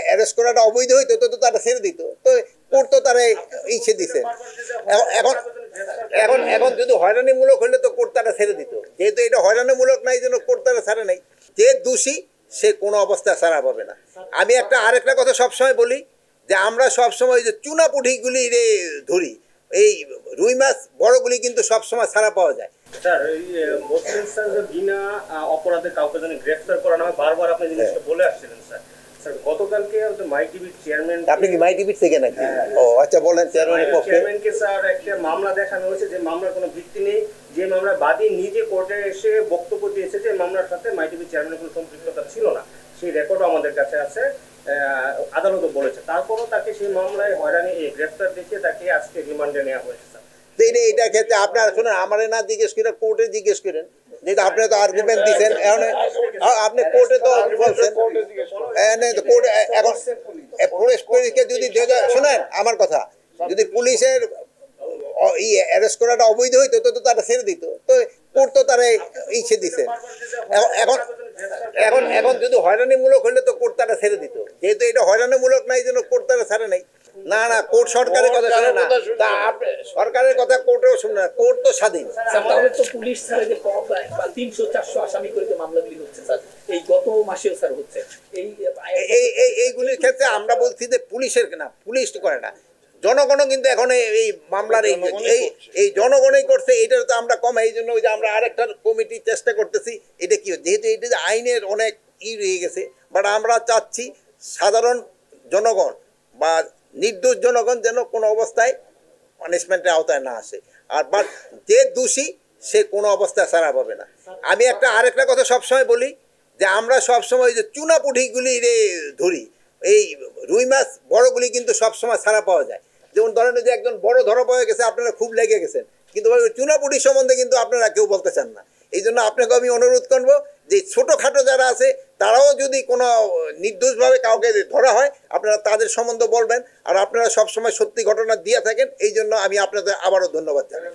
Arrest করাটা অবৈধ হইতো তো তারা ছেড়ে দিত, তো কোর্ট তো তারা ইচ্ছে দিছে। এখন এখন এখন যদি হয়রানিমূলক হলে তো কোর্ট তারা ছেড়ে দিত, যেহেতু এটা হয়রানিমূলক নাই জন্য কোর্ট তারা ছাড়ে নাই। যে দোষী সে কোনো অবস্থায় ছাড়া পাবে না। আমি আরেকটা কথা সবসময় বলি যে আমরা সবসময় যে চুনা পুঁঠিগুলি ধরি, এই রুই মাছ বড়গুলি কিন্তু সবসময় ছাড়া পাওয়া যায়। স্যার, এই মুসলিম স্যার যে বিনা অপরাধে কাউকে যেন গ্রেফতার করা না হয়, বারবার আপনি জিনিসটা বলে আসছিলেন স্যার। স্যার, গতকালকে মাই টিভির চেয়ারম্যান, আপনি কি মাই টিভির থেকে নাকি? ও আচ্ছা, বলেন। চেয়ারম্যানকে স্যার একটা মামলা দেখানো হয়েছে যে মামলার কোনো ভিত্তি নেই, যে মামলার বাদী নিজে কোর্টে এসে বক্তব্য দিয়েছে যে মামলার সাথে মাই টিভির চেয়ারম্যানের কোনো সম্পৃক্ততা ছিল না। সেই রেকর্ডও আমাদের কাছে আছে, আদালতও বলেছে। তারপরও তাকে সেই মামলায় হয়রানি গ্রেফতার দেখিয়ে তাকে আজকে রিমান্ডে নেওয়া হয়েছে। এইটা ক্ষেত্রে আপনারা শুনেন, আমার না জিজ্ঞেস করেন, কোর্টে জিজ্ঞেস করেন, যেহেতু আপনি তো আর্গুমেন্ট দিচ্ছেন। এখন আপনি কোর্টে তো বলছেন, কোর্টে এখন পুলিশকে যদি শোনেন আমার কথা, যদি পুলিশের অ্যারেস্ট করাটা অবৈধ হইতো তো তারা ছেড়ে দিত, তো কোর্ট তো তারা ইচ্ছে দিছে। এখন এখন এখন যদি হয়রানিমূলক হলে তো কোর্ট তারা ছেড়ে দিত, যেহেতু এটা হয়রানিমূলক নাই জন্য কোর্ট তারা ছাড়ে নাই। না না, কোর্ট সরকারের কথা শুনে না, সরকারের কথা কোর্টেও শুনে না, কোর্ট তো স্বাধীন। তাহলে তো পুলিশ স্যার যে 300-400 আসামি করে যে মামলাগুলি হচ্ছে স্যার, এই গত মাসেও স্যার হচ্ছে, এইগুলির ক্ষেত্রে আমরা বলছি যে পুলিশের না, পুলিশ তো করে না, জনগণও কিন্তু এখন এই মামলার এই জনগণই করছে। এটা তো আমরা কম, এই জন্য ওই যে আমরা আরেকটা কমিটি চেষ্টা করতেছি। এটা কি, যেহেতু এটা যে আইনের অনেক রয়ে গেছে, বাট আমরা চাচ্ছি সাধারণ জনগণ বা নির্দোষ জনগণ যেন কোনো অবস্থায় পানিশমেন্টের আওতায় না আসে। আর বাট যে দোষী সে কোনো অবস্থায় ছাড়া পাবে না। আমি আরেকটা কথা সবসময় বলি যে আমরা সবসময় যে চুনা পুঁঠিগুলি ধরি, এই রুই মাছ বড়গুলি কিন্তু সবসময় ছাড়া পাওয়া যায়। যেমন ধরেন যে একজন বড় ধরা পাওয়া গেছে, আপনারা খুব লেগে গেছেন, কিন্তু চুনা পুঁঠি সম্বন্ধে কিন্তু আপনারা কেউ বলতে চান না। এই জন্য আপনাকে আমি অনুরোধ করবো যে ছোটোখাটো যারা আছে তারাও যদি কোনো নির্দোষভাবে কাউকে ধরা হয়, আপনারা তাদের সম্বন্ধে বলবেন। আর আপনারা সবসময় সত্যি ঘটনা দিয়ে থাকেন, এই জন্য আমি আপনাদের আবারও ধন্যবাদ জানাই।